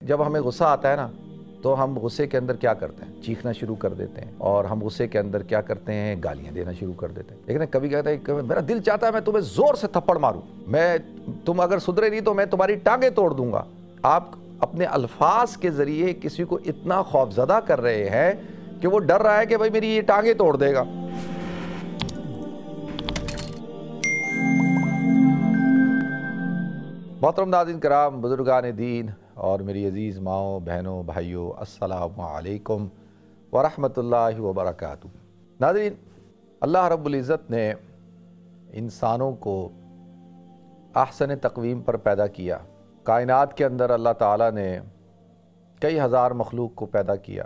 جب ہمیں غصہ آتا ہے نا تو ہم غصے کے اندر کیا کرتے ہیں؟ چیخنا شروع کر دیتے ہیں، اور ہم غصے کے اندر کیا کرتے ہیں؟ گالیاں دینا شروع کر دیتے ہیں۔ لیکن کبھی کہتا ہے کہ میرا دل چاہتا ہے میں تمہیں زور سے تھپڑ ماروں، تم اگر سدھرے نہیں تو میں تمہاری ٹانگیں توڑ دوں گا۔ آپ اپنے الفاظ کے ذریعے کسی کو اتنا خوفزدہ کر رہے ہیں کہ وہ ڈر رہا ہے کہ بھائی میری یہ ٹانگیں توڑ دے گا۔ محترم ناظرین کرام، بزرگان دین اور میری عزیز ماؤں، بہنوں، بھائیوں، السلام علیکم ورحمۃ اللہ وبرکاتہ۔ ناظرین، اللہ رب العزت نے انسانوں کو احسن تقویم پر پیدا کیا۔ کائنات کے اندر اللہ تعالیٰ نے کئی ہزار مخلوق کو پیدا کیا،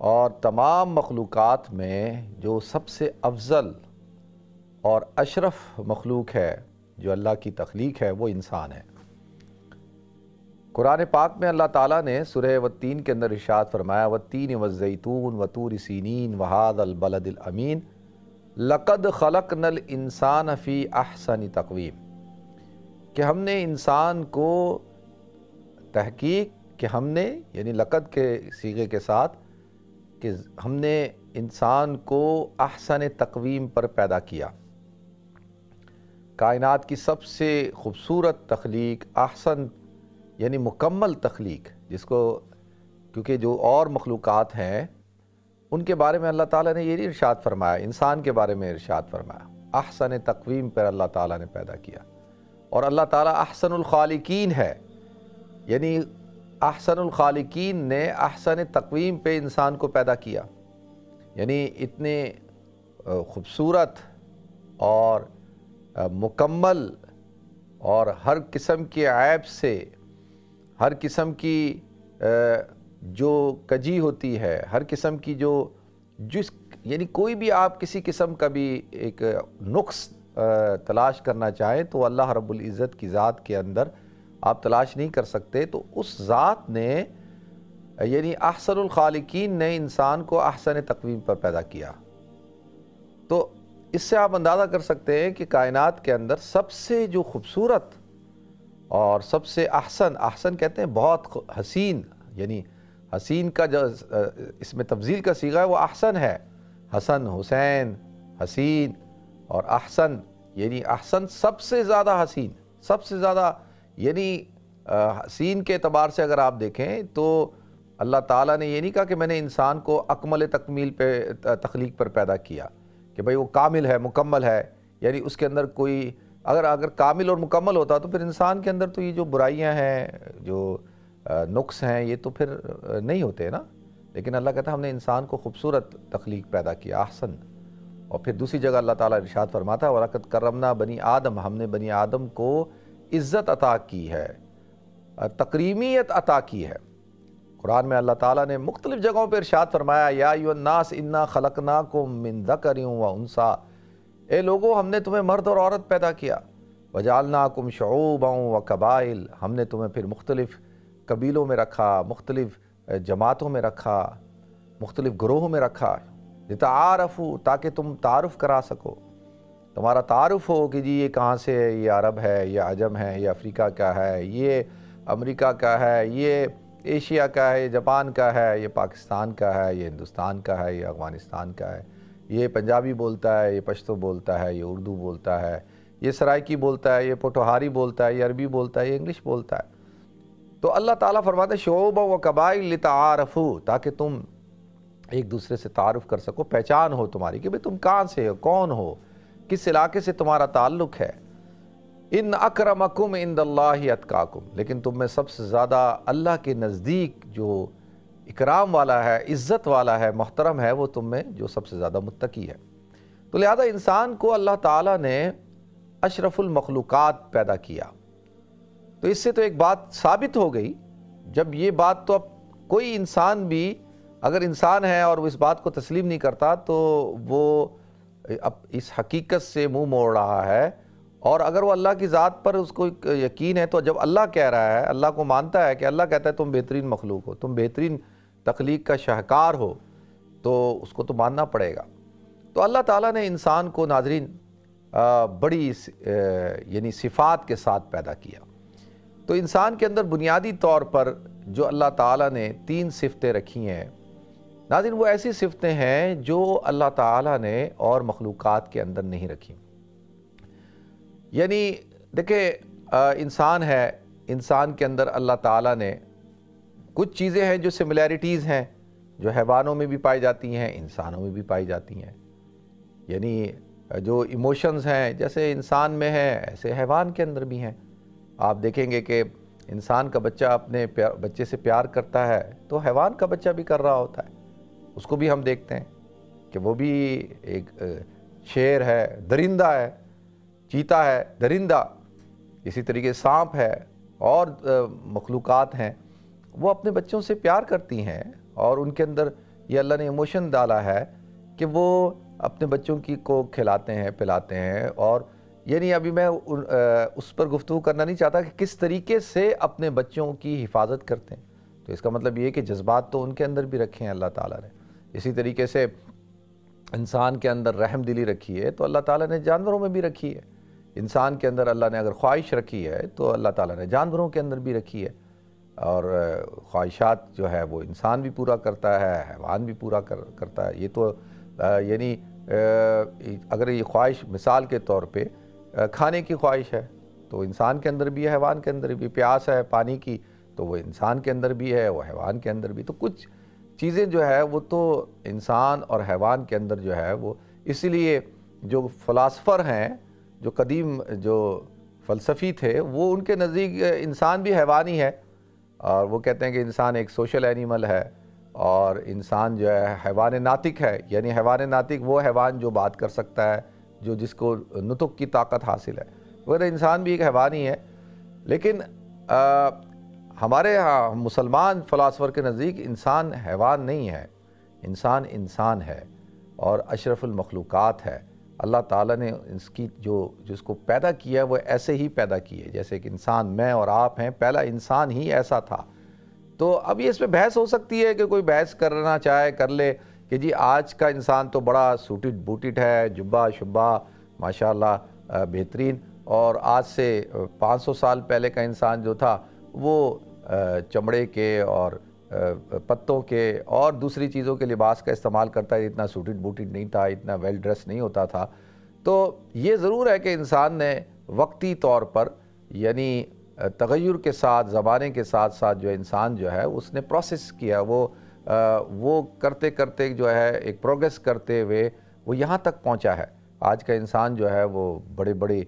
اور تمام مخلوقات میں جو سب سے افضل اور اشرف مخلوق ہے جو اللہ کی تخلیق ہے وہ انسان ہے۔ قرآن پاک میں اللہ تعالیٰ نے سورہ والتین کے اندر ارشاد فرمایا والتین والزیتون وطور سینین وہذا البلد الامین لقد خلقنا الانسان فی احسن تقویم، کہ ہم نے انسان کو تحقیق کہ ہم نے یعنی لقد کے صیغے کے ساتھ کہ ہم نے انسان کو احسن تقویم پر پیدا کیا۔ کائنات کی سب سے خوبصورت تخلیق، احسن یعنی مکمل تخلیق، جس کو کیونکہ جو اور مخلوقات ہیں ان کے بارے میں اللہ تعالیٰ نے یہ نہیں ارشاد فرمایا، انسان کے بارے میں ارشاد فرمایا۔ احسن تقویم پر اللہ تعالیٰ نے پیدا کیا، اور اللہ تعالیٰ احسن الخالقین ہے، یعنی احسن الخالقین نے احسن تقویم پہ انسان کو پیدا کیا، یعنی اتنے خوبصورت اور مکمل اور ہر قسم کے عیب سے، ہر قسم کی جو کجی ہوتی ہے، ہر قسم کی یعنی کوئی بھی آپ کسی قسم کا بھی ایک نقص تلاش کرنا چاہیں تو اللہ رب العزت کی ذات کے اندر آپ تلاش نہیں کر سکتے۔ تو اس ذات نے یعنی احسن الخالقین نے انسان کو احسن تقویم پر پیدا کیا۔ تو اس سے آپ اندازہ کر سکتے ہیں کہ کائنات کے اندر سب سے جو خوبصورت اور سب سے احسن کہتے ہیں بہت حسین، یعنی حسین کا جو اس میں تفضیل کا صیغہ ہے وہ احسن ہے، حسن، حسین، حسین، اور احسن یعنی احسن سب سے زیادہ حسین، سب سے زیادہ یعنی حسین کے اعتبار سے اگر آپ دیکھیں تو اللہ تعالیٰ نے یہ نہیں کہا کہ میں نے انسان کو اکمل تکمیل پہ تخلیق پر پیدا کیا کہ بھئی وہ کامل ہے، مکمل ہے، یعنی اس کے اندر کوئی اگر کامل اور مکمل ہوتا تو پھر انسان کے اندر تو یہ جو برائیاں ہیں، جو نقص ہیں، یہ تو پھر نہیں ہوتے نا۔ لیکن اللہ کہتا ہے ہم نے انسان کو خوبصورت تخلیق پیدا کیا، احسن۔ اور پھر دوسری جگہ اللہ تعالیٰ ارشاد فرماتا ہے وَلَقَدْ كَرَّمْنَا بَنِي آدم، ہم نے بنی آدم کو عزت عطا کی ہے، تکریمیت عطا کی ہے۔ قرآن میں اللہ تعالیٰ نے مختلف جگہوں پہ ارشاد فرمایا یا ایھا الناس انا خلقناکم من ذکر و انثی، اے لوگو ہم نے تمہیں مرد اور عورت پیدا کیا، وجعلناکم شعوبا و قبائل، ہم نے تمہیں پھر مختلف قبیلوں میں رکھا، مختلف جماعتوں میں رکھا، مختلف گروہوں میں رکھا، لتعارفوا، تاکہ تم تعارف کرا سکو، تمہارا تعارف ہو کہ جی یہ کہاں سے ہے، یہ عرب ہے، یہ عجم ہے، یہ افریقہ کا ہے، یہ امریکہ کا ہے، یہ ایشیا کا ہے، یہ جاپان کا ہے، یہ پاکستان کا ہے، یہ ہندوستان کا ہے، یہ افغانستان کا ہے، یہ پنجابی بولتا ہے، یہ پشتو بولتا ہے، یہ اردو بولتا ہے، یہ سرائکی بولتا ہے، یہ پوٹوہاری بولتا ہے، یہ عربی بولتا ہے، یہ انگلش بولتا ہے۔ تو اللہ تعالیٰ فرماتے ہیں شعوبا و قبائل لتعارفوا، تاکہ تم ایک دوسرے سے تعارف کر سکو، پہچان ہو تمہاری کہ بھئی تم کہاں سے ہو، کون ہو، کس علاقے سے تمہارا تعلق ہے۔ ان اکرمکم عند اللہ اتقاکم، لیکن تم میں سب سے زیادہ اللہ کے نزدیک جو اکرام والا ہے، عزت والا ہے، محترم ہے، وہ تم میں جو سب سے زیادہ متقی ہے۔ تو لہذا انسان کو اللہ تعالیٰ نے اشرف المخلوقات پیدا کیا۔ تو اس سے تو ایک بات ثابت ہو گئی، جب یہ بات تو اب کوئی انسان بھی اگر انسان ہے اور وہ اس بات کو تسلیم نہیں کرتا تو وہ اب اس حقیقت سے منہ موڑ رہا ہے، اور اگر وہ اللہ کی ذات پر اس کو یقین ہے تو جب اللہ کہہ رہا ہے، اللہ کو مانتا ہے کہ اللہ کہتا ہے تم بہترین مخلوق ہو، تم بہترین تخلیق کا شاہکار ہو، تو اس کو تو ماننا پڑے گا۔ تو اللہ تعالیٰ نے انسان کو ناظرین بڑی یعنی صفات کے ساتھ پیدا کیا۔ تو انسان کے اندر بنیادی طور پر جو اللہ تعالیٰ نے 3 صفتیں رکھی ہیں ناظرین، وہ ایسی صفتیں ہیں جو اللہ تعالیٰ نے اور مخلوقات کے اندر نہیں رکھی۔ یعنی دیکھیں انسان ہے، انسان کے اندر اللہ تعالیٰ نے کچھ چیزیں ہیں جو سملیرٹیز ہیں، جو حیوانوں میں بھی پائی جاتی ہیں، انسانوں میں بھی پائی جاتی ہیں۔ یعنی جو ایموشنز ہیں جیسے انسان میں ہیں ایسے حیوان کے اندر بھی ہیں۔ آپ دیکھیں گے کہ انسان کا بچہ اپنے بچے سے پیار کرتا ہے تو حیوان کا بچہ بھی کر رہا ہوتا ہے، اس کو بھی ہم دیکھتے ہیں کہ وہ بھی ایک شیر ہے، درندہ ہے، چیتا ہے، درندہ، اسی طریقے سانپ ہے اور مخلوقات ہیں، وہ اپنے بچوں سے پیار کرتی ہیں اور ان کے اندر یہ اللہ نے ایموشن ڈالا ہے کہ وہ اپنے بچوں کو کھلاتے ہیں، پلاتے ہیں۔ اور یعنی ابھی میں اس پر گفتگو کرنا نہیں چاہتا کہ کس طریقے سے اپنے بچوں کی حفاظت کرتے ہیں، تو اس کا مطلب یہ ہے کہ جذبات تو ان کے اندر بھی رکھے ہیں اللہ تعالیٰ نے۔ اسی طریقے سے انسان کے اندر رحم دلی رکھی ہے تو اللہ تعالیٰ نے جانوروں میں بھی رکھی ہے۔ انسان کے اندر اللہ نے اگر خواہش رکھی ہے تو اللہ تعالیٰ نے جانوروں کے اندر بھی رکھی ہے، اور خواہشات جو ہے وہ انسان بھی پورا کرتا ہے، حیوان بھی پورا کرتا ہے۔ یہ تو یعنی اگر یہ خواہش مثال کے طور پہ کھانے کی خواہش ہے تو انسان کے اندر بھی ہے، حیوان کے اندر بھی، پیاس ہے پانی کی تو وہ انسان کے اندر بھی ہے، وہ حیوان کے اندر بھی۔ تو کچھ چیزیں جو ہے وہ تو انسان اور حیوان کے اندر جو ہے وہ، اسی لیے جو فلاسفر ہیں، جو قدیم جو فلسفی تھے، وہ ان کے نزدیک انسان بھی حیوانی ہے، اور وہ کہتے ہیں کہ انسان ایک سوشل اینیمل ہے اور انسان جو ہے حیوان ناطق ہے۔ یعنی حیوان ناطق وہ حیوان جو بات کر سکتا ہے، جس کو نطق کی طاقت حاصل ہے، وہ انسان بھی ایک حیوانی ہے۔ لیکن ہمارے ہاں مسلمان فلاسفر کے نزدیک انسان حیوان نہیں ہے، انسان انسان ہے اور اشرف المخلوقات ہے۔ اللہ تعالیٰ نے جس کو پیدا کیا وہ ایسے ہی پیدا کیے، جیسے کہ انسان میں اور آپ ہیں، پہلا انسان ہی ایسا تھا۔ تو اب اس پہ بحث ہو سکتی ہے کہ کوئی بحث کرنا چاہے کر لے کہ جی آج کا انسان تو بڑا سوٹڈ بوٹڈ ہے، جبہ شبہ ماشاءاللہ بہترین، اور آج سے 500 سال پہلے کا انسان جو تھا وہ چمڑے کے اور پتوں کے اور دوسری چیزوں کے لباس کا استعمال کرتا ہے، اتنا سوٹڈ بوٹڈ نہیں تھا، اتنا ویل ڈریس نہیں ہوتا تھا۔ تو یہ ضرور ہے کہ انسان نے وقتی طور پر یعنی تغیر کے ساتھ، زمانے کے ساتھ ساتھ جو انسان جو ہے اس نے پروسیس کیا، وہ کرتے کرتے جو ہے ایک پروگریس کرتے ہوئے وہ یہاں تک پہنچا ہے۔ آج کا انسان جو ہے وہ بڑے بڑے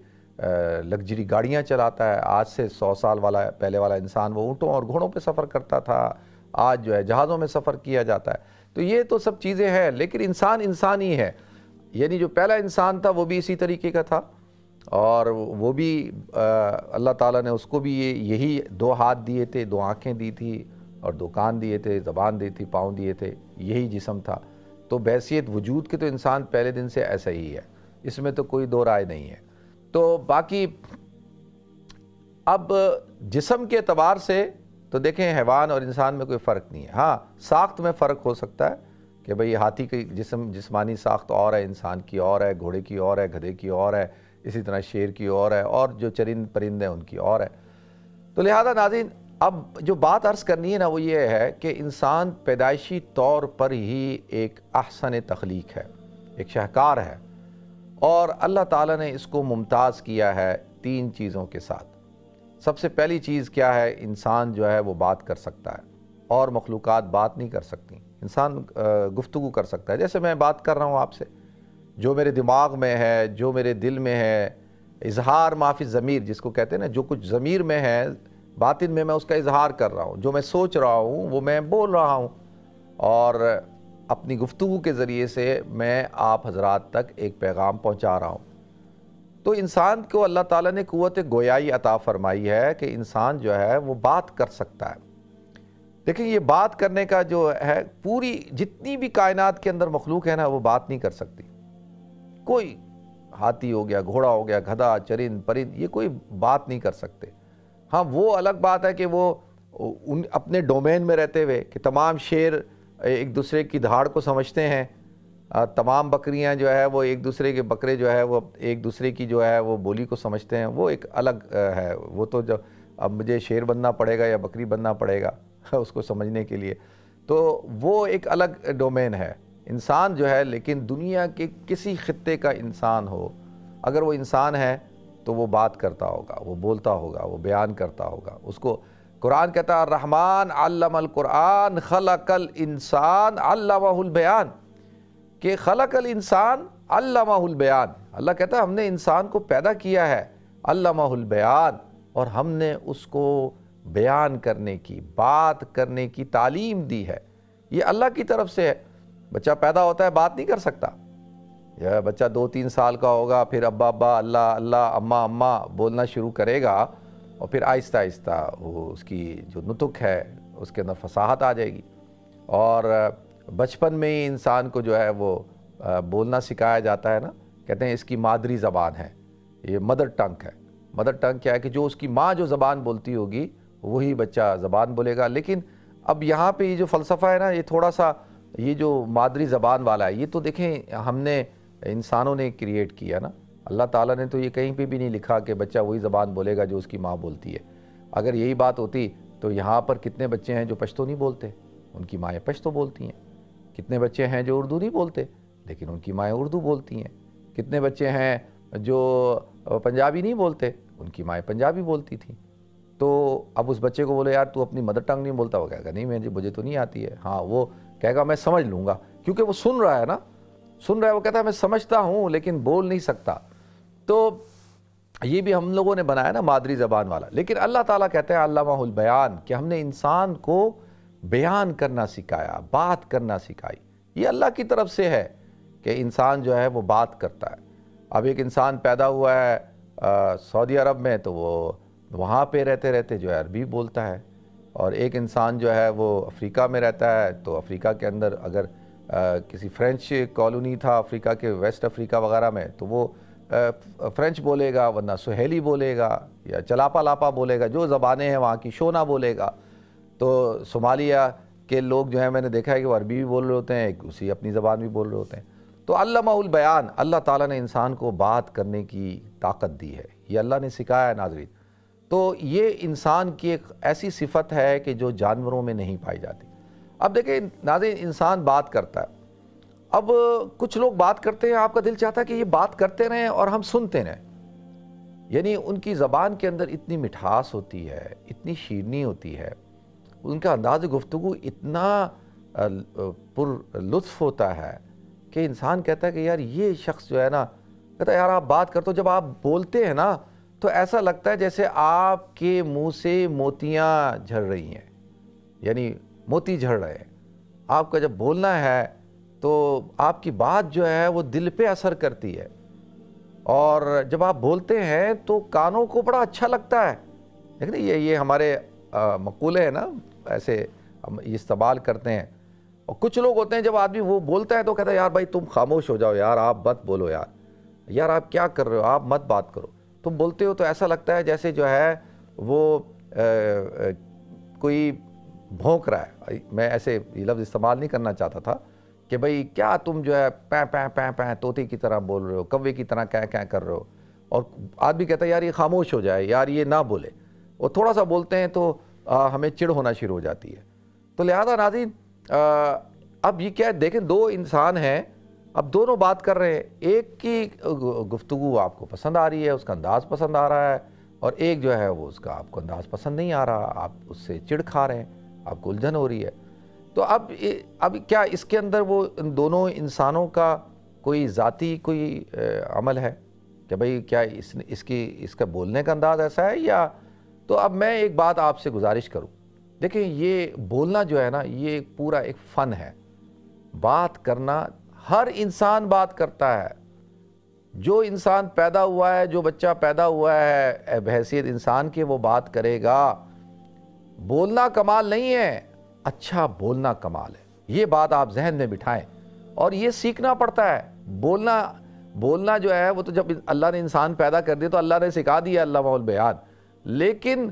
لگژری گاڑیاں چلاتا ہے۔ آج سے 100 سال پہلے والا انسان وہ اونٹوں اور گھوڑوں پہ سفر کرتا تھا، آج جو ہے جہازوں میں سفر کیا جاتا ہے۔ تو یہ تو سب چیزیں ہیں، لیکن انسان انسان ہی ہے۔ یعنی جو پہلا انسان تھا وہ بھی اسی طریقے کا تھا، اور وہ بھی اللہ تعالیٰ نے اس کو بھی یہی 2 ہاتھ دیے تھے، 2 آنکھیں دی تھی اور 2 کان دیے تھے، زبان دی تھی، پاؤں دیے تھے، یہی جسم تھا۔ تو بحیثیت وجود کے تو انسان پہلے دن سے ایسا ہی ہے، اس میں تو کوئی دو رائے نہیں ہے۔ تو باقی اب جسم کے اعتبار سے تو دیکھیں حیوان اور انسان میں کوئی فرق نہیں ہے۔ ہاں ساخت میں فرق ہو سکتا ہے کہ بھئی ہاتھی کی جسمانی ساخت اور ہے، انسان کی اور ہے، گھوڑے کی اور ہے، گدھے کی اور ہے، اسی طرح شیر کی اور ہے، اور جو چرند پرند ہیں ان کی اور ہے۔ تو لہذا ناظرین اب جو بات عرض کرنی ہے نا وہ یہ ہے کہ انسان پیدائشی طور پر ہی ایک احسن تخلیق ہے، ایک شاہکار ہے، اور اللہ تعالیٰ نے اس کو ممتاز کیا ہے 3 چیزوں کے ساتھ۔ سب سے پہلی چیز کیا ہے؟ انسان جو ہے وہ بات کر سکتا ہے، اور مخلوقات بات نہیں کر سکتی۔ انسان گفتگو کر سکتا ہے، جیسے میں بات کر رہا ہوں آپ سے، جو میرے دماغ میں ہے، جو میرے دل میں ہے، اظہار ما فی الضمیر جس کو کہتے ہیں نا، جو کچھ ضمیر میں ہے باطن میں میں اس کا اظہار کر رہا ہوں، جو میں سوچ رہا ہوں وہ میں بول رہا ہوں، اور اپنی گفتگو کے ذریعے سے میں آپ حضرات تک ایک پیغام پہنچا رہا ہوں۔ تو انسان کو اللہ تعالیٰ نے قوت گویائی عطا فرمائی ہے کہ انسان جو ہے وہ بات کر سکتا ہے۔ دیکھیں یہ بات کرنے کا جو ہے، پوری جتنی بھی کائنات کے اندر مخلوق ہے نا وہ بات نہیں کر سکتی۔ کوئی ہاتھی ہو گیا، گھوڑا ہو گیا، گدھا، چرند، پرند، یہ کوئی بات نہیں کر سکتے۔ ہاں وہ الگ بات ہے کہ وہ اپنے ڈومین میں رہتے ہوئے کہ تمام شیر ایک دوسرے کی دھاڑ کو سمجھتے ہیں، تمام بکریاں جو ہے وہ ایک دوسرے کے بکرے جو ہے وہ ایک دوسرے کی جو ہے وہ بولی کو سمجھتے ہیں، وہ ایک الگ ہے۔ وہ تو جو اب مجھے شیر بننا پڑے گا یا بکری بننا پڑے گا اس کو سمجھنے کے لیے، تو وہ ایک الگ ڈومین ہے۔ انسان جو ہے، لیکن دنیا کے کسی خطے کا انسان ہو، اگر وہ انسان ہے تو وہ بات کرتا ہوگا، وہ بولتا ہوگا، وہ بیان کرتا ہوگا۔ اس کو قرآن کہتا ہے الرحمن علم القرآن خلق الانسان علمہ البیان، کہ خلق الانسان علمہ البیان، اللہ کہتا ہے ہم نے انسان کو پیدا کیا ہے، علمہ البیان، اور ہم نے اس کو بیان کرنے کی، بات کرنے کی تعلیم دی ہے۔ یہ اللہ کی طرف سے ہے۔ بچہ پیدا ہوتا ہے بات نہیں کر سکتا، یا بچہ 2-3 سال کا ہوگا، پھر ابا ابا، اللہ اللہ، اماں اماں بولنا شروع کرے گا، اور پھر آہستہ آہستہ وہ اس کی جو نطق ہے اس کے اندر فصاحت آ جائے گی۔ اور بچپن میں ہی انسان کو جو ہے وہ بولنا سکھایا جاتا ہے نا، کہتے ہیں اس کی مادری زبان ہے، یہ مدر ٹنگ ہے۔ مدر ٹنگ کیا ہے کہ جو اس کی ماں جو زبان بولتی ہوگی وہی بچہ زبان بولے گا۔ لیکن اب یہاں پہ یہ جو فلسفہ ہے نا، یہ تھوڑا سا یہ جو مادری زبان والا ہے، یہ تو دیکھیں ہم نے انسانوں نے کریٹ کیا نا، اللہ تعالیٰ نے تو یہ کہیں پہ بھی نہیں لکھا کہ بچہ وہی زبان بولے گا جو اس کی ماں بولتی ہے۔ اگر یہی بات ہوتی تو یہاں پر کتنے بچے ہیں جو پشتو نہیں بولتے، ان کی مائیں پشتو بولتی ہیں۔ کتنے بچے ہیں جو اردو نہیں بولتے لیکن ان کی مائیں اردو بولتی ہیں۔ کتنے بچے ہیں جو پنجابی نہیں بولتے، ان کی مائیں پنجابی بولتی تھیں۔ تو اب اس بچے کو بولے یار تو اپنی مدر ٹنگ نہیں بولتا، وہ کہے گا نہیں مجھے تو نہیں آتی ہے۔ ہاں وہ کہے گا میں سمجھ لوں گا، کیونکہ وہ سن رہا ہے نا، سن رہا ہے، وہ کہتا ہے میں سمجھتا ہوں لیکن بول نہیں سکتا۔ تو یہ بھی ہم لوگوں نے بنایا نا مادری زبان والا۔ لیکن اللہ تعالیٰ کہتے ہیں علمہ البیان، کہ ہم نے انسان کو بیان کرنا سکھایا، بات کرنا سکھائی۔ یہ اللہ کی طرف سے ہے کہ انسان جو ہے وہ بات کرتا ہے۔ اب ایک انسان پیدا ہوا ہے سعودی عرب میں، تو وہ وہاں پہ رہتے رہتے جو ہے عربی بولتا ہے، اور ایک انسان جو ہے وہ افریقہ میں رہتا ہے، تو افریقہ کے اندر اگر کسی فرینچ کالونی تھا افریقہ کے، ویسٹ افریقہ وغیرہ میں، تو وہ فرینچ بولے گا، ورنہ سہیلی بولے گا، یا چلاپا لاپا بولے گا، جو زبانیں ہیں وہاں کی، شونا بولے گا۔ تو صومالیہ کے لوگ جو ہیں میں نے دیکھا ہے کہ وہ عربی بھی بول رہے ہوتے ہیں، ایک اسی اپنی زبان بھی بول رہے ہوتے ہیں۔ تو علمہ البیان، اللہ تعالیٰ نے انسان کو بات کرنے کی طاقت دی ہے، یہ اللہ نے سکھایا ہے ناظرین۔ تو یہ انسان کی ایک ایسی صفت ہے کہ جو جانوروں میں نہیں پائی جاتی۔ اب دیکھیں ناظرین، انسان بات کرتا ہے، اب کچھ لوگ بات کرتے ہیں، آپ کا دل چاہتا ہے کہ یہ بات کرتے رہیں اور ہم سنتے رہیں، یعنی ان کی زبان کے اندر اتنی مٹھاس ہوتی ہے، اتنی شیرینی ہوتی ہے، ان کا انداز گفتگو اتنا پر لطف ہوتا ہے کہ انسان کہتا ہے کہ یار یہ شخص جو ہے نا، کہتا ہے یار آپ بات کرتے ہو، جب آپ بولتے ہیں نا تو ایسا لگتا ہے جیسے آپ کے منہ سے موتیاں جھڑ رہی ہیں، یعنی موتی جھڑ رہے ہیں۔ آپ کا جب بولنا ہے تو آپ کی بات جو ہے وہ دل پہ اثر کرتی ہے، اور جب آپ بولتے ہیں تو کانوں کو بڑا اچھا لگتا ہے۔ لیکن یہ ہمارے مقولے ہیں نا، ایسے ہم استعمال کرتے ہیں۔ اور کچھ لوگ ہوتے ہیں جب آدمی وہ بولتا ہے تو کہتا ہے یار بھائی تم خاموش ہو جاؤ یار، آپ مت بولو یار آپ کیا کر رہے ہو، آپ مت بات کرو۔ تم بولتے ہو تو ایسا لگتا ہے جیسے جو ہے وہ کوئی بھونک رہا ہے۔ میں ایسے یہ لفظ استعمال نہیں کرنا چاہتا تھا کہ بھئی کیا تم جو ہے پیں پیں پیں پیں طوطے کی طرح بول رہے ہو، کوے کی طرح کیں کیں کر رہے ہو، اور آدمی کہتا ہے یار یہ خاموش ہو جائے، یار یہ نہ بولے، اور تھوڑا سا بولتے ہیں تو ہمیں چڑ ہونا شروع ہو جاتی ہے۔ تو لہذا ناظرین اب یہ کیا ہے، دیکھیں دو انسان ہیں، اب دونوں بات کر رہے ہیں، ایک کی گفتگو آپ کو پسند آ رہی ہے، اس کا انداز پسند آ رہا ہے، اور ایک جو ہے وہ اس کا آپ کو انداز پسند نہیں آ رہا، آپ اس سے چڑ کھا رہے ہیں، آپ کو الجھن ہو رہی ہے۔ تو اب کیا اس کے اندر وہ ان دونوں انسانوں کا کوئی ذاتی کوئی عمل ہے کہ بھئی کیا اس کا بولنے کا انداز ایسا ہے یا؟ تو اب میں ایک بات آپ سے گزارش کروں، دیکھیں یہ بولنا جو ہے نا یہ پورا ایک فن ہے، بات کرنا، ہر انسان بات کرتا ہے۔ جو انسان پیدا ہوا ہے، جو بچہ پیدا ہوا ہے بحیثیت انسان کے، وہ بات کرے گا۔ بولنا کمال نہیں ہے، اچھا بولنا کمال ہے، یہ بات آپ ذہن میں بٹھائیں، اور یہ سیکھنا پڑتا ہے۔ بولنا جو ہے وہ تو جب اللہ نے انسان پیدا کر دیا تو اللہ نے سکھا دیا علمہ البیان، لیکن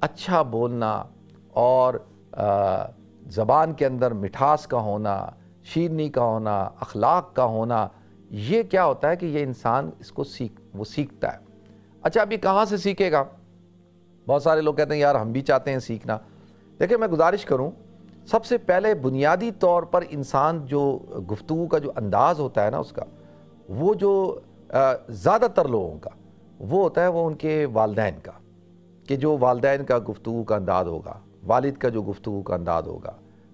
اچھا بولنا اور زبان کے اندر مٹھاس کا ہونا، شیرینی کا ہونا، اخلاق کا ہونا، یہ کیا ہوتا ہے کہ یہ انسان اس کو سیکھتا ہے۔ اچھا اب یہ کہاں سے سیکھے گا؟ بہت سارے لوگ کہتے ہیں یار ہم بھی چاہتے ہیں سیکھنا. دیکھیں میں گزارش کروں, سب سے پہلے بنیادی طور پر انسان جو گفتگو کا جو انداز ہوتا ہے نا اس کا, وہ جو زیادہ تر لوگوں کا وہ ہوتا ہے وہ ان کے والدین کا, کہ جو والدین کا گفتگو کا انداز ہوگا, والد کا جو گفتگو کا انداز ہوگا,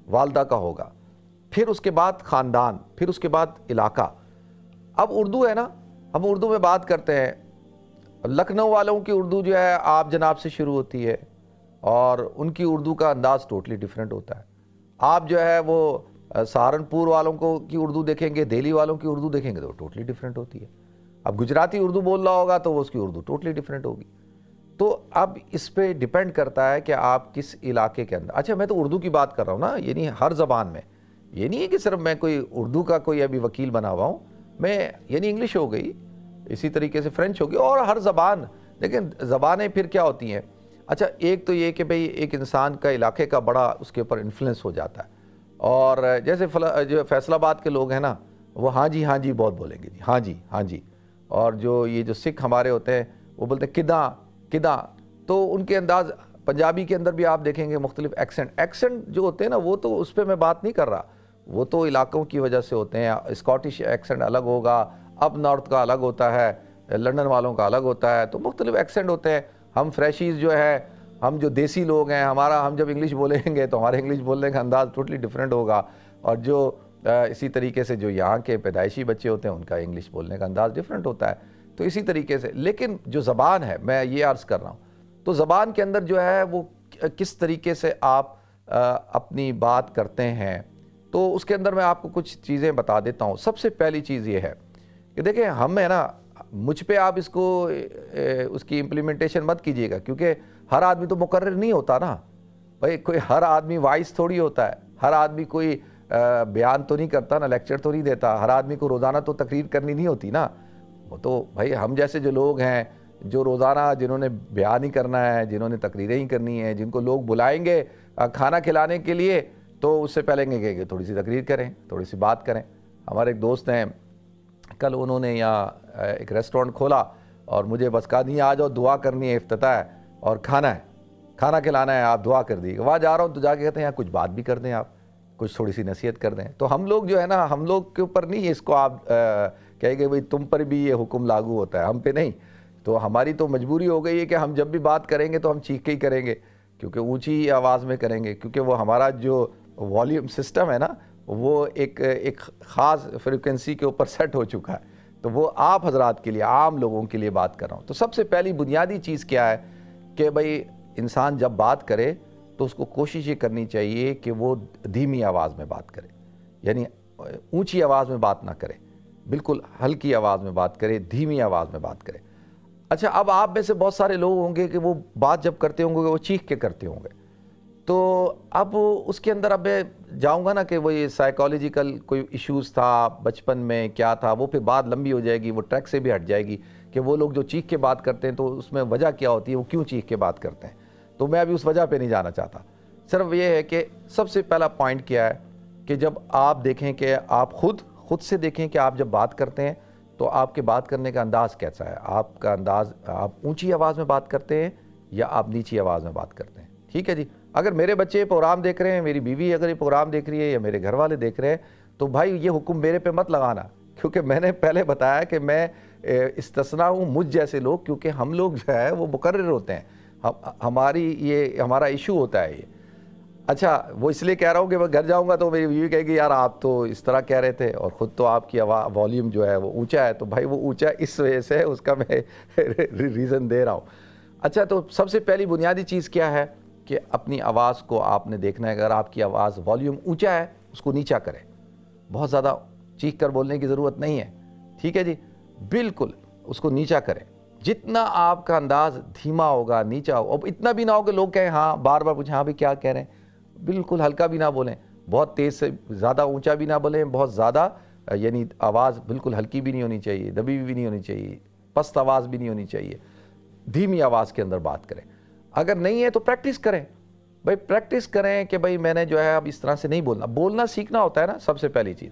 والدہ کا ہوگا, پھر اس کے بعد خاندان, پھر اس کے بعد علاقہ. اب اردو ہے نا, ہم اردو میں بات کرتے ہیں, لکھنؤ والوں کی اردو جو ہے آپ جناب سے شروع ہوتی ہے اور ان کی اردو کا انداز ٹوٹلی ڈیفرنٹ ہوتا ہے. آپ جو ہے وہ سہارنپور والوں کو کی اردو دیکھیں گے, دہلی والوں کی اردو دیکھیں گے تو ٹوٹلی ڈیفرنٹ ہوتی ہے. اب گجراتی اردو بول رہا ہوگا تو وہ اس کی اردو ٹوٹلی ڈیفرنٹ ہوگی. تو اب اس پہ ڈیپینڈ کرتا ہے کہ آپ کس علاقے کے اندر. اچھا میں تو اردو کی بات کر رہا ہوں نا, یعنی ہر زبان میں, یہ نہیں ہے کہ صرف میں کوئی اردو کا کوئی ابھی وکیل بنا ہوا ہوں میں, یعنی انگلش ہو گئی, اسی طریقے سے فرینچ ہوگی, اور ہر زبان. لیکن زبانیں پھر کیا ہوتی ہیں, اچھا ایک تو یہ کہ بھئی ایک انسان کا علاقے کا بڑا اس کے اوپر انفلوئنس ہو جاتا ہے, اور جیسے جو فیصل آباد کے لوگ ہیں نا وہ ہاں جی بہت بولیں گے, جی ہاں جی, اور جو یہ جو سکھ ہمارے ہوتے ہیں وہ بولتے ہیں کداں, تو ان کے انداز. پنجابی کے اندر بھی آپ دیکھیں گے مختلف ایکسنٹ جو ہوتے ہیں نا, وہ تو اس پہ میں بات نہیں کر رہا, وہ تو علاقوں کی وجہ سے ہوتے ہیں. اسکاٹش ایکسنٹ الگ ہوگا, اپ نارتھ کا الگ ہوتا ہے, لنڈن والوں کا الگ ہوتا ہے, تو مختلف ایکسنٹ ہوتے ہیں. ہم فریشیز جو ہے, ہم جو دیسی لوگ ہیں, ہم جب انگلش بولیں گے تو ہمارے انگلش بولنے کا انداز ٹوٹلی ڈیفرنٹ ہوگا, اور جو اسی طریقے سے جو یہاں کے پیدائشی بچے ہوتے ہیں ان کا انگلش بولنے کا انداز ڈیفرنٹ ہوتا ہے. تو اسی طریقے سے, لیکن جو زبان ہے, میں یہ عرض کر رہا ہوں, تو زبان کے اندر جو ہے وہ کس طریقے سے آپ اپنی بات کرتے ہیں, تو اس کے اندر میں آپ کو کچھ چیزیں بتا دیتا ہوں. سب سے پہلی چیز یہ ہے کہ دیکھیں ہم ہے نا, مجھ پہ آپ اس کو اس کی امپلیمنٹیشن مت کیجیے گا, کیونکہ ہر آدمی تو مقرر نہیں ہوتا نا بھائی, کوئی ہر آدمی وائس تھوڑی ہوتا ہے, ہر آدمی کوئی بیان تو نہیں کرتا نا, لیکچر تو نہیں دیتا, ہر آدمی کو روزانہ تو تقریر کرنی نہیں ہوتی نا. وہ تو بھائی ہم جیسے جو لوگ ہیں جو روزانہ جنہوں نے بیان ہی کرنا ہے, جنہوں نے تقریریں ہی کرنی ہیں, جن کو لوگ بلائیں گے کھانا کھلانے کے لیے, تو اس سے پہلے کہیں گے تھوڑی سی تقریر کریں, تھوڑی سی بات کریں. ہمارے ایک دوست ہیں, کل انہوں نے یہاں ایک ریسٹورنٹ کھولا اور مجھے بس کہا نہیں آ جاؤ, دعا کرنی ہے, افتتاح ہے اور کھانا کھلانا ہے, آپ دعا کر دیجیے. وہاں جا رہا ہوں تو جا کے کہتے ہیں یہاں کچھ بات بھی کر دیں, آپ کچھ تھوڑی سی نصیحت کر دیں. تو ہم لوگ جو ہے نا, ہم لوگ کے اوپر نہیں اس کو آپ کہیں گے بھئی تم پر بھی یہ حکم لاگو ہوتا ہے, ہم پہ نہیں. تو ہماری تو مجبوری ہو گئی ہے کہ ہم جب بھی بات کریں گے تو ہم چیخ کے ہی کریں گے, کیونکہ اونچی آواز میں کریں گے, کیونکہ وہ ہمارا جو والیوم سسٹم ہے نا وہ ایک خاص فریکوینسی کے اوپر سیٹ ہو چکا ہے. تو وہ آپ حضرات کے لیے, عام لوگوں کے لیے بات کر رہا ہوں. تو سب سے پہلی بنیادی چیز کیا ہے کہ بھئی انسان جب بات کرے تو اس کو کوشش یہ کرنی چاہیے کہ وہ دھیمی آواز میں بات کرے, یعنی اونچی آواز میں بات نہ کرے, بالکل ہلکی آواز میں بات کرے, دھیمی آواز میں بات کرے. اچھا اب آپ میں سے بہت سارے لوگ ہوں گے کہ وہ بات جب کرتے ہوں گے وہ چیخ کے کرتے ہوں گے, تو اب اس کے اندر اب میں جاؤں گا نا کہ وہ یہ سائیکالوجیکل کوئی ایشوز تھا بچپن میں, کیا تھا, وہ پھر بات لمبی ہو جائے گی, وہ ٹریک سے بھی ہٹ جائے گی کہ وہ لوگ جو چیخ کے بات کرتے ہیں تو اس میں وجہ کیا ہوتی ہے, وہ کیوں چیخ کے بات کرتے ہیں. تو میں ابھی اس وجہ پہ نہیں جانا چاہتا. صرف یہ ہے کہ سب سے پہلا پوائنٹ کیا ہے کہ جب آپ دیکھیں کہ آپ خود سے دیکھیں کہ آپ جب بات کرتے ہیں تو آپ کے بات کرنے کا انداز کیسا ہے. آپ کا انداز, آپ اونچی آواز میں بات کرتے ہیں یا آپ نیچی آواز میں بات کرتے ہیں. ٹھیک ہے جی. اگر میرے بچے یہ پروگرام دیکھ رہے ہیں, میری بیوی اگر یہ پروگرام دیکھ رہی ہے یا میرے گھر والے دیکھ رہے ہیں, تو بھائی یہ حکم میرے پہ مت لگانا, کیونکہ میں نے پہلے بتایا کہ میں استثناء ہوں مجھ جیسے لوگ, کیونکہ ہم لوگ جو ہے وہ مقرر ہوتے ہیں, ہمارا ایشو ہوتا ہے یہ. اچھا وہ اس لیے کہہ رہا ہوں کہ میں گھر جاؤں گا تو میری بیوی کہے گی یار آپ تو اس طرح کہہ رہے تھے, اور خود تو آپ کی والیوم جو ہے وہ اونچا ہے, تو بھائی وہ اونچا اس وجہ سے ہے, اس کا میں ریزن دے رہا ہوں. اچھا تو سب سے پہلی بنیادی چیز کیا ہے کہ اپنی آواز کو آپ نے دیکھنا ہے. اگر آپ کی آواز والیوم اونچا ہے اس کو نیچا کریں, بہت زیادہ چیخ کر بولنے کی ضرورت نہیں ہے. ٹھیک ہے جی, بالکل اس کو نیچا کریں. جتنا آپ کا انداز دھیما ہوگا, نیچا ہوگا, اب اتنا بھی نہ ہو کہ لوگ کہیں ہاں بار بار پوچھیں ہاں بھی کیا کہہ رہے ہیں. بالکل ہلکا بھی نہ بولیں, بہت تیز سے زیادہ اونچا بھی نہ بولیں, بہت زیادہ یعنی آواز بالکل ہلکی بھی نہیں ہونی چاہیے, دبی بھی نہیں ہونی چاہیے, پست آواز بھی نہیں ہونی چاہیے. دھیمی آواز کے اندر بات کریں. اگر نہیں ہے تو پریکٹس کریں, بھائی پریکٹس کریں کہ بھائی میں نے جو ہے اب اس طرح سے نہیں بولنا سیکھنا ہوتا ہے نا, سب سے پہلی چیز.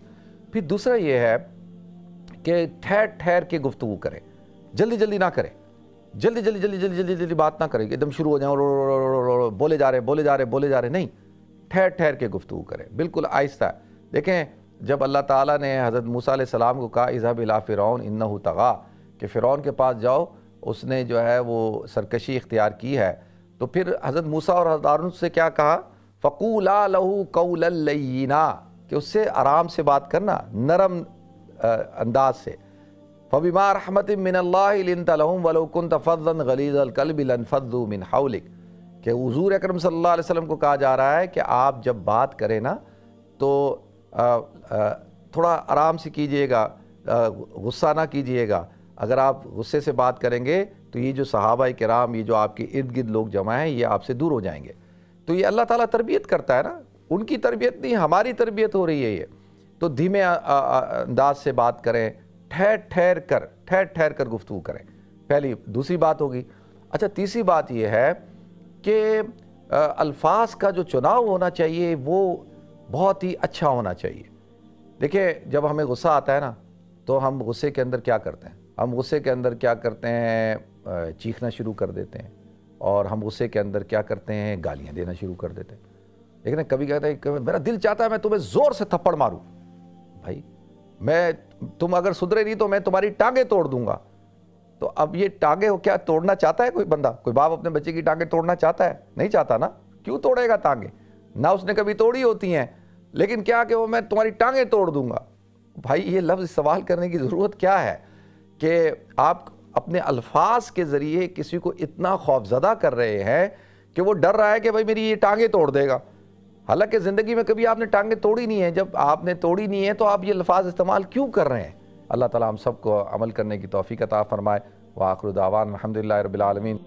پھر دوسرا یہ ہے کہ ٹھہر ٹھہر کے گفتگو کریں, جلدی جلدی نہ کریں. جلدی جلدی جلدی جلدی جلدی جلدی بات نہ کریں، ایک دم شروع ہو جائیں، بولے جا رہے بولے جا رہے بولے جا رہے، نہیں، ٹھہر ٹھہر کے گفتگو کریں، بالکل آہستہ۔ دیکھیں جب اللہ تعالیٰ نے حضرت موسیٰ علیہ السلام کو کہا اذهب الی فرعون انہ طغی، کہ فرعون کے پاس جاؤ، اس نے جو ہے وہ سرکشی اختیار کی ہے، تو پھر حضرت موسیٰ اور حضرت ہارون سے کیا کہا؟ فَقُولَا لَهُ قَوْلًا لَيِّنًا، کہ اس سے آرام سے بات کرنا، نرم انداز سے۔ فَبِمَا رَحْمَةٍ مِّنَ اللَّهِ لِنْتَ لَهُمْ وَلَوْ كُنْتَ فَظًّا غَلِيظَ الْقَلْبِ لَانفَضُّوا مِنْ حَوْلِكَ، کہ حضور اکرم صلی اللہ علیہ وسلم کو کہا جا رہا ہے کہ آپ جب بات کریں نا تو تھوڑا آرام سے کیجئے گا، غصہ نہ کیجئے گا۔ اگر آپ غصے سے بات کریں گے تو یہ جو صحابہ کرام، یہ جو آپ کے ارد گرد لوگ جمع ہیں، یہ آپ سے دور ہو جائیں گے۔ تو یہ اللہ تعالیٰ تربیت کرتا ہے نا، ان کی تربیت نہیں، ہماری تربیت ہو رہی ہے یہ۔ تو دھیمے انداز سے بات کریں، ٹھہر ٹھہر کر گفتگو کریں، پہلی دوسری بات ہوگی۔ اچھا، تیسری بات یہ ہے کہ الفاظ کا جو چناؤ ہونا چاہیے وہ بہت ہی اچھا ہونا چاہیے۔ دیکھیں جب ہمیں غصہ آتا ہے نا تو ہم غصے کے اندر کیا کرتے ہیں؟ ہم غصے کے اندر کیا کرتے ہیں؟ چیخنا شروع کر دیتے ہیں، اور ہم غصے کے اندر کیا کرتے ہیں؟ گالیاں دینا شروع کر دیتے ہیں۔ لیکن کبھی کہتے ہیں کہ میرا دل چاہتا ہے میں تمہیں زور سے تھپڑ ماروں، بھائی تم اگر سدھرے نہیں تو میں تمہاری ٹانگیں توڑ دوں گا۔ تو اب یہ ٹانگیں کیا توڑنا چاہتا ہے کوئی بندہ؟ کوئی باپ اپنے بچے کی ٹانگیں توڑنا چاہتا ہے؟ نہیں چاہتا نا، کیوں توڑے گا ٹانگیں؟ نہ اس نے کبھی توڑی ہوتی ہیں، لیکن کیا کہ وہ میں تمہاری ٹانگیں توڑ دوں گا۔ بھائی یہ لفظ استعمال کرنے کی ضرورت کیا ہے کہ آپ اپنے الفاظ کے ذریعے کسی کو اتنا خوفزدہ کر رہے ہیں کہ وہ ڈر رہا ہے کہ بھائی میری یہ ٹانگیں توڑ دے گا، حالانکہ زندگی میں کبھی آپ نے ٹانگیں توڑی نہیں ہیں۔ جب آپ نے توڑی نہیں ہے تو آپ یہ الفاظ استعمال کیوں کر رہے ہیں؟ اللہ تعالیٰ ہم سب کو عمل کرنے کی توفیق عطا فرمائے۔ وآخر دعوانا الحمدللہ رب العالمین۔